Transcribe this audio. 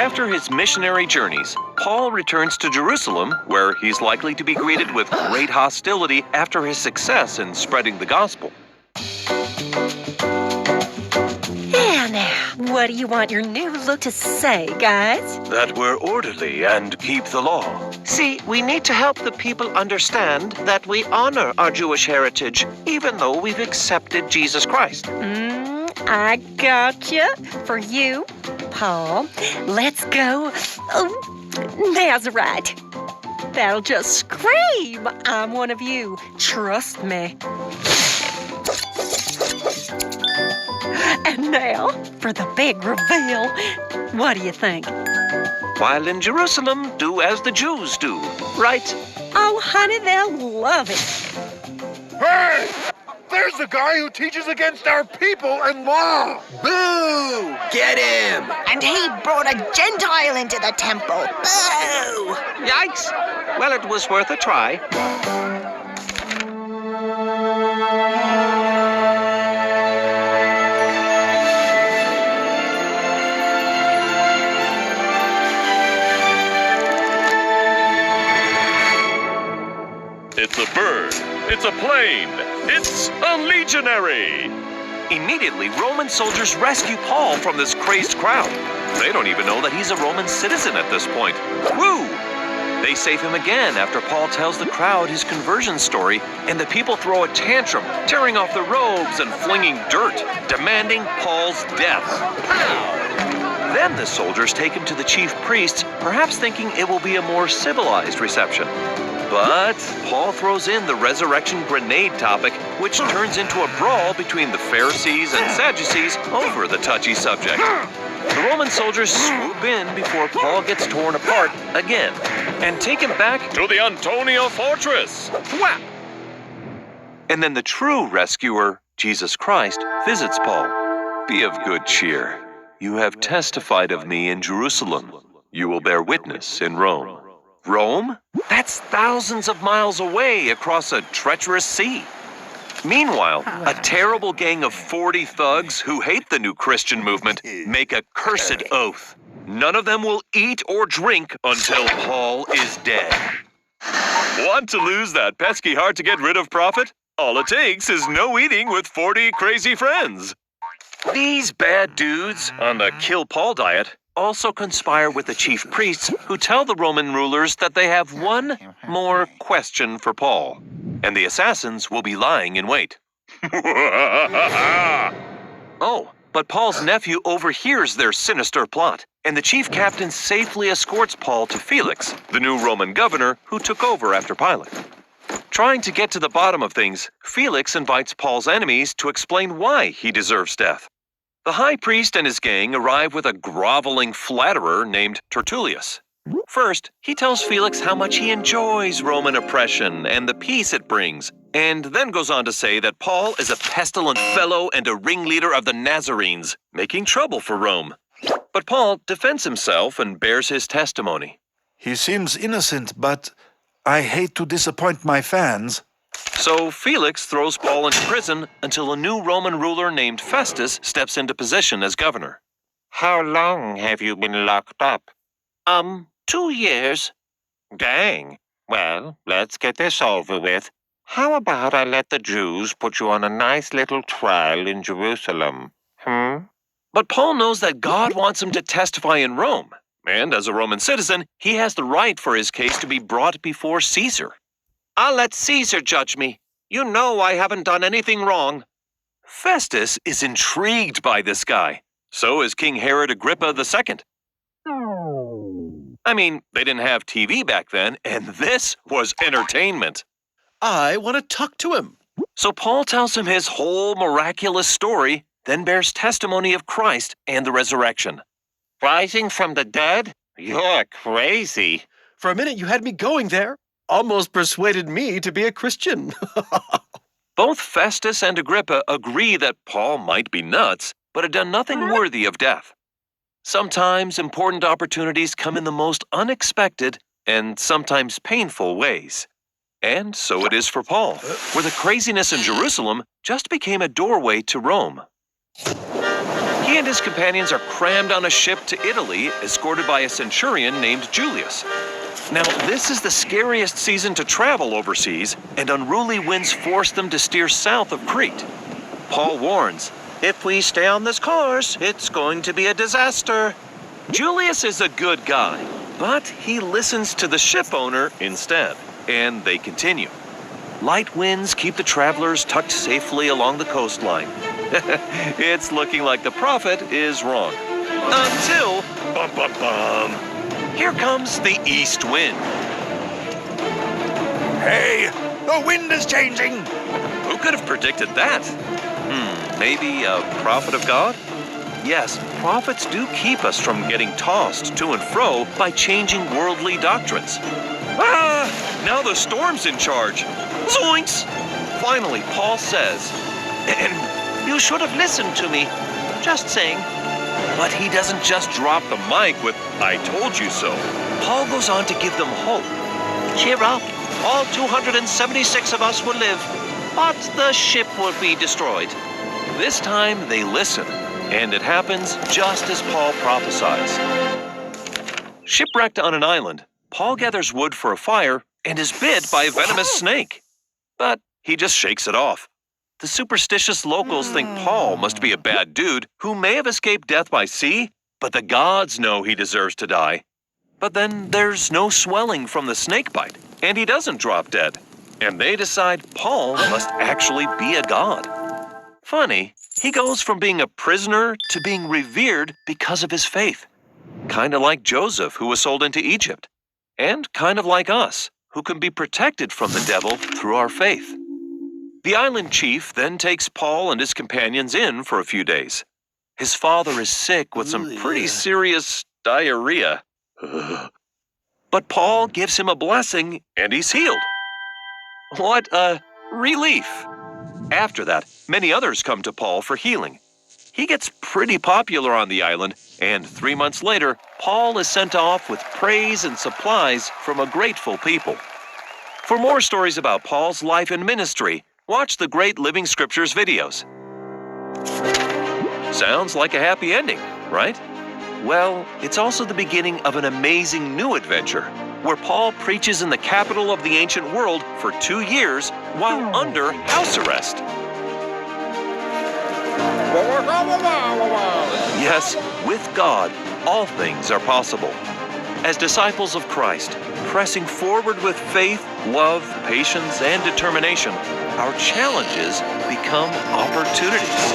After his missionary journeys, Paul returns to Jerusalem, where he's likely to be greeted with great hostility after his success in spreading the gospel. Now, what do you want your new look to say, guys? That we're orderly and keep the law. See, we need to help the people understand that we honor our Jewish heritage, even though we've accepted Jesus Christ. I gotcha. For you, Paul, let's go Nazarite. That'll just scream, I'm one of you. Trust me. And now, for the big reveal. What do you think? While in Jerusalem, do as the Jews do, right? Oh, honey, they'll love it. Hey! There's the guy who teaches against our people and law! Boo! Get him! And he brought a Gentile into the temple. Boo! Yikes! Well, it was worth a try. It's a bird. It's a plane. It's a legionary. Immediately, Roman soldiers rescue Paul from this crazed crowd. They don't even know that he's a Roman citizen at this point. Woo! They save him again after Paul tells the crowd his conversion story, and the people throw a tantrum, tearing off the robes and flinging dirt, demanding Paul's death. Pow! Then the soldiers take him to the chief priests, perhaps thinking it will be a more civilized reception. But Paul throws in the resurrection grenade topic, which turns into a brawl between the Pharisees and Sadducees over the touchy subject. The Roman soldiers swoop in before Paul gets torn apart again and take him back to the Antonia fortress. Whap! And then the true rescuer, Jesus Christ, visits Paul. Be of good cheer. You have testified of me in Jerusalem. You will bear witness in Rome. Rome? That's thousands of miles away across a treacherous sea. Meanwhile, a terrible gang of 40 thugs who hate the new Christian movement make a cursed oath. None of them will eat or drink until Paul is dead. Want to lose that pesky hard to get rid of prophet? All it takes is no eating with 40 crazy friends. These bad dudes on the kill Paul diet also conspire with the chief priests, who tell the Roman rulers that they have one more question for Paul, and the assassins will be lying in wait. Oh, but Paul's nephew overhears their sinister plot, and the chief captain safely escorts Paul to Felix, the new Roman governor who took over after Pilate. Trying to get to the bottom of things, Felix invites Paul's enemies to explain why he deserves death. The high priest and his gang arrive with a groveling flatterer named Tertullius. First, he tells Felix how much he enjoys Roman oppression and the peace it brings, and then goes on to say that Paul is a pestilent fellow and a ringleader of the Nazarenes, making trouble for Rome. But Paul defends himself and bears his testimony. He seems innocent, but I hate to disappoint my fans. So Felix throws Paul into prison until a new Roman ruler named Festus steps into position as governor. How long have you been locked up? 2 years. Dang. Well, let's get this over with. How about I let the Jews put you on a nice little trial in Jerusalem? But Paul knows that God wants him to testify in Rome, and as a Roman citizen, he has the right for his case to be brought before Caesar. I'll let Caesar judge me. You know I haven't done anything wrong. Festus is intrigued by this guy. So is King Herod Agrippa II. I mean, they didn't have TV back then, and this was entertainment. I want to talk to him. So Paul tells him his whole miraculous story, then bears testimony of Christ and the resurrection. Rising from the dead? You're crazy. For a minute, you had me going there. Almost persuaded me to be a Christian. Both Festus and Agrippa agree that Paul might be nuts, but had done nothing worthy of death. Sometimes important opportunities come in the most unexpected and sometimes painful ways. And so it is for Paul, where the craziness in Jerusalem just became a doorway to Rome. He and his companions are crammed on a ship to Italy, escorted by a centurion named Julius. Now, this is the scariest season to travel overseas, and unruly winds force them to steer south of Crete. Paul warns, "If we stay on this course, it's going to be a disaster." Julius is a good guy, but he listens to the ship owner instead, and they continue. Light winds keep the travelers tucked safely along the coastline. It's looking like the prophet is wrong. Until, bum bum bum, here comes the east wind. Hey, the wind is changing. Who could have predicted that? Maybe a prophet of God? Yes, prophets do keep us from getting tossed to and fro by changing worldly doctrines. Ah, now the storm's in charge. Zoinks! Finally, Paul says, "You should have listened to me. Just saying." But he doesn't just drop the mic with, "I told you so." Paul goes on to give them hope. "Cheer up. All 276 of us will live, but the ship will be destroyed." This time they listen, and it happens just as Paul prophesies. Shipwrecked on an island, Paul gathers wood for a fire and is bit by a venomous snake. But he just shakes it off. The superstitious locals think Paul must be a bad dude who may have escaped death by sea, but the gods know he deserves to die. But then there's no swelling from the snake bite, and he doesn't drop dead. And they decide Paul must actually be a god. Funny, he goes from being a prisoner to being revered because of his faith. Kind of like Joseph, who was sold into Egypt. And kind of like us, who can be protected from the devil through our faith. The island chief then takes Paul and his companions in for a few days. His father is sick with some pretty serious diarrhea. But Paul gives him a blessing and he's healed. What a relief! After that, many others come to Paul for healing. He gets pretty popular on the island, and 3 months later, Paul is sent off with praise and supplies from a grateful people. For more stories about Paul's life and ministry, watch the Great Living Scriptures videos. Sounds like a happy ending, right? Well, it's also the beginning of an amazing new adventure, where Paul preaches in the capital of the ancient world for 2 years while under house arrest. Yes, with God, all things are possible. As disciples of Christ, pressing forward with faith, love, patience, and determination, our challenges become opportunities.